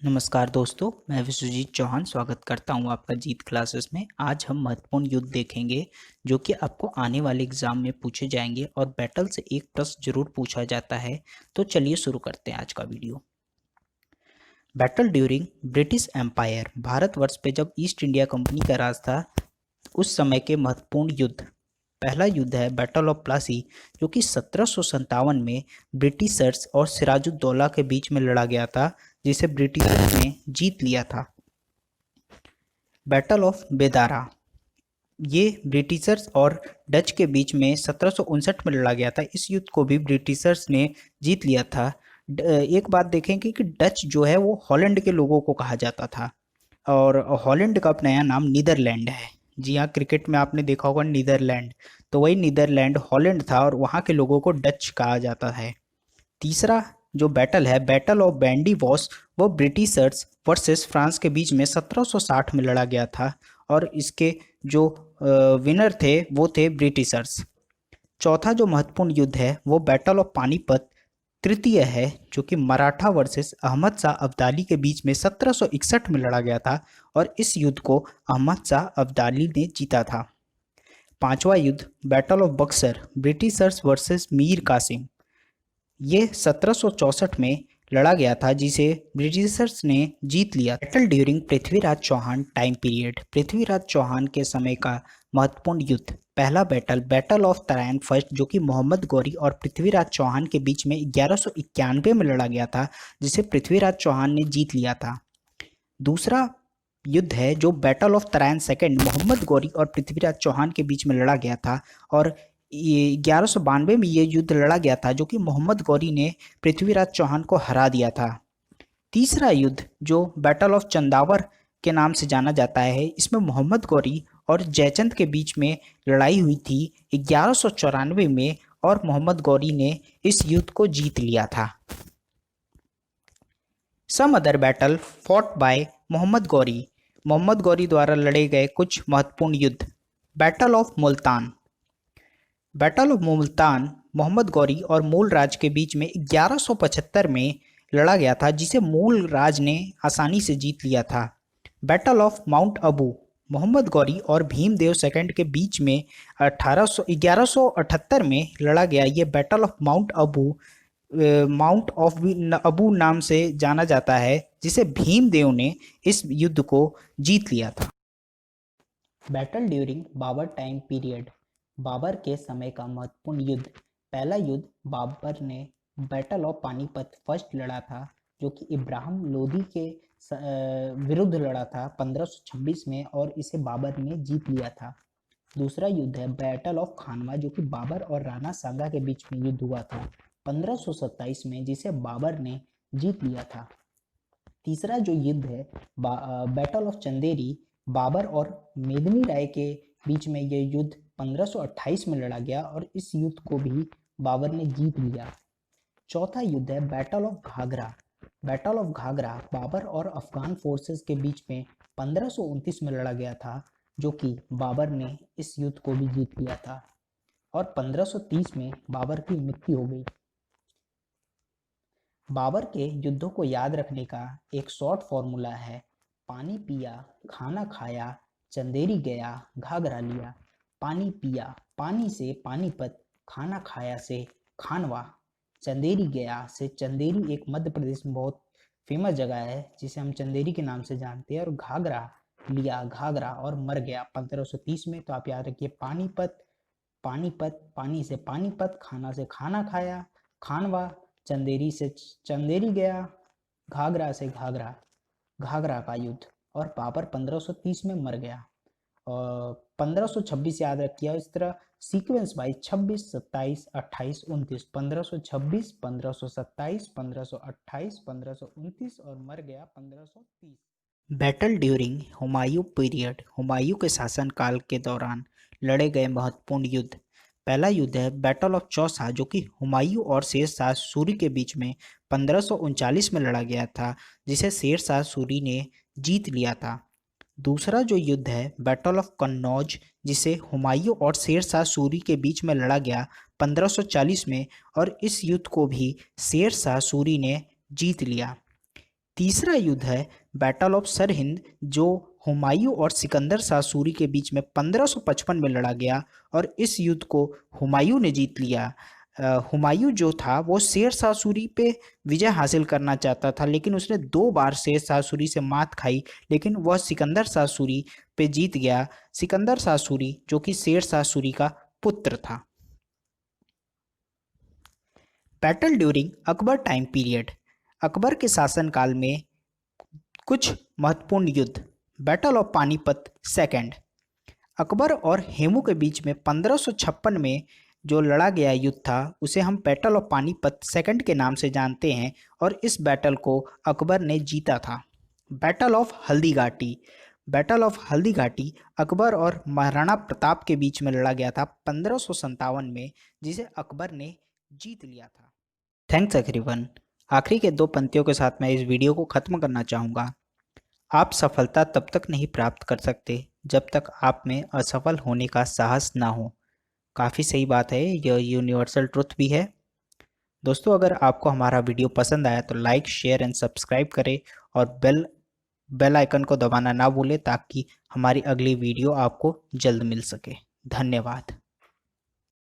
नमस्कार दोस्तों, मैं विश्वजीत चौहान स्वागत करता हूं आपका जीत क्लासेस में। आज हम महत्वपूर्ण युद्ध देखेंगे जो कि आपको आने वाले एग्जाम में पूछे जाएंगे और बैटल से एक प्रश्न जरूर पूछा जाता है। तो चलिए शुरू करते हैं आज का video. Battle during British Empire, Bharatvarsh पे जब ईस्ट इंडिया कंपनी का राज था उस समय के महत्वपूर्ण युद्ध। पहला युद्ध है बैटल ऑफ प्लासी, जो कि 1757 में ब्रिटिशर्स और सिराजुद्दौला के बीच में लड़ा गया था, जिसे ब्रिटिशर्स ने जीत लिया था। बैटल ऑफ बेदारा, ये ब्रिटिशर्स और डच के बीच में 1759 में लड़ा गया था। इस युद्ध को भी ब्रिटिशर्स ने जीत लिया था। एक बात देखेंगे कि डच जो है वो हॉलैंड के लोगों को कहा जाता था और हॉलैंड का अब नया नाम नीदरलैंड है। जी हाँ, क्रिकेट में आपने देखा होगा नीदरलैंड, तो वही नीदरलैंड हॉलैंड था और वहाँ के लोगों को डच कहा जाता है। तीसरा जो बैटल है बैटल ऑफ बैंडी वॉस, वो ब्रिटिशर्स वर्सेस फ्रांस के बीच में 1760 में लड़ा गया था और इसके जो विनर थे वो थे ब्रिटिशर्स। चौथा जो महत्वपूर्ण युद्ध है वो बैटल ऑफ पानीपत तृतीय है, जो कि मराठा वर्सेस अहमद शाह अब्दाली के बीच में 1761 में लड़ा गया था और इस युद्ध को अहमद शाह अब्दाली ने जीता था। पांचवा युद्ध battle of Buxar, Britishers versus Mir Qasim, ये 1764 में लड़ा गया था जिसे ब्रिटिशर्स ने जीत लिया। Battle during Prithviraj Chauhan time period, Prithviraj Chauhan के समय का महत्वपूर्ण युद्ध। पहला battle battle of Tarain first, जो कि मोहम्मद गौरी और पृथ्वीराज चौहान के बीच में 1191 में लड़ा गया था, जिसे पृथ्वीराज चौहान ने जीत लिया था। दूसरा युद्ध है जो battle of Tarain second, Mohammad Ghori और पृथ्वीराज चौहान के बीच में लड़ा गया था और ये 1192 में ये युद्ध लड़ा गया था, जो कि मोहम्मद गौरी ने पृथ्वीराज चौहान को हरा दिया था। तीसरा युद्ध जो बैटल ऑफ चंदावर के नाम से जाना जाता है, इसमें मोहम्मद गौरी और जयचंद के बीच में लड़ाई हुई थी 1194 में और मोहम्मद गौरी ने इस युद्ध को जीत लिया था। Some other battle fought by Mohammad Ghori, Mohammad Ghori द्वारा लड़े गए कुछ महत्वपूर्ण युद्ध। Battle of Multan, battle of Multan Mohammad Ghori और मूल राज के बीच में 1175 में लड़ा गया था, जिसे मूल राज ने आसानी से जीत लिया था। Battle of Mount Abu, Mohammad Ghori और भीमदेव सेकंड के बीच में 1178 में लड़ा गया। ये battle of Mount Abu mount of Abu नाम से जाना जाता है, जिसे भीमदेव ने इस युद्ध को जीत लिया था। Battle during Babur time period, Babur के समय का महत्वपूर्ण युद्ध। पहला युद्ध बाबर ने बैटल ऑफ पानीपत फर्स्ट लड़ा था, जो कि इब्राहिम लोदी के विरुद्ध लड़ा था 1526 में और इसे बाबर ने जीत लिया था। दूसरा युद्ध है बैटल ऑफ खानवा, जो कि बाबर और राणा सांगा के बीच में युद्ध हुआ था 1527 में, जिसे बाबर ने जीत लिया था। तीसरा जो युद्ध है बैटल ऑफ चंदेरी, बाबर और मेदिनी राय के बीच में यह युद्ध 1528 में लड़ा गया और इस युद्ध को भी बाबर ने जीत लिया। चौथा युद्ध है battle of Ghaghra, battle of Ghaghra Babur और अफगान फोर्सेस के बीच में 1529 में लड़ा गया था, जो कि बाबर ने इस युद्ध को भी जीत लिया था और 1530 में बाबर की मृत्यु हो गई। बाबर के युद्धों को याद रखने का एक शॉर्ट फॉर्मूला है, पानी पिया, खाना खाया, चंदेरी गया, घाघरा लिया। पानी पिया, पानी से पानीपत, खाना खाया से खानवा, चंदेरी गया से चंदेरी एक मध्य प्रदेश में बहुत फेमस जगह है जिसे हम चंदेरी के नाम से जानते हैं, और घाघरा लिया, घाघरा और मर गया 1530 में। तो आप याद रखिए पानीपत, पानीपत, पानी से पानीपत, खाना से खाना खाया, खानवा, चंदेरी से चंदेरी गया, घाघरा से घाघरा, घाघरा का युद्ध, और बाबर 1530 में मर गया। और 1526 याद रखिए इस तरह सीक्वेंस वाइज 26, 27, 28, 29, 1526, 1527, 1528, 1529 और मर गया 1530। Battle during Humayun period, Humayun के शासनकाल के दौरान लड़े गए महत्वपूर्ण युद्ध। पहला युद्ध है बैटल ऑफ चौसा, जो कि हुमायूं और शेर शाह सूरी के बीच में 1539 में लड़ा गया था, जिसे शेर शाह सूरी ने जीत लिया था। दूसरा जो युद्ध है बैटल ऑफ कन्नौज, जिसे हुमायूं और शेर शाह सूरी के बीच में लड़ा गया 1540 में और इस युद्ध को भी शेर शाह सूरी ने जीत लिया। तीसरा युद्ध है बैटल ऑफ सरहिंद, जो हुमायूं और सिकंदर शाह सूरी के बीच में 1555 में लड़ा गया और इस युद्ध को हुमायूं ने जीत लिया। हुमायूं जो था वो शेर शाह सूरी पे विजय हासिल करना चाहता था, लेकिन उसने 2 बार शेर शाह सूरी से मात खाई, लेकिन वह सिकंदर शाह सूरी पे जीत गया। सिकंदर शाह सूरी जो कि शेर शाह सूरी का पुत्र था। Battle during Akbar time period, Akbar के शासनकाल में कुछ महत्वपूर्ण युद्ध। Battle of Panipat second, Akbar और हेमू के बीच में 1556 में जो लड़ा गया युद्ध था उसे हम बैटल ऑफ पानीपत सेकंड के नाम से जानते हैं और इस बैटल को अकबर ने जीता था। Battle of Haldi Ghati, battle of Haldi Ghati Akbar और महाराणा प्रताप के बीच में लड़ा गया था 1557 में, जिसे अकबर ने जीत लिया था। Thanks everyone. आखिरी के 2 पंक्तियों के साथ मैं इस वीडियो को ख़त्म करना चाहूँगा। आप सफलता तब तक नहीं प्राप्त कर सकते जब तक आप में असफल होने का साहस ना हो। काफ़ी सही बात है, यह यूनिवर्सल ट्रुथ भी है। दोस्तों, अगर आपको हमारा वीडियो पसंद आया तो लाइक, शेयर एंड सब्सक्राइब करें और बेल आइकन को दबाना ना भूलें ताकि हमारी अगली वीडियो आपको जल्द मिल सके। धन्यवाद।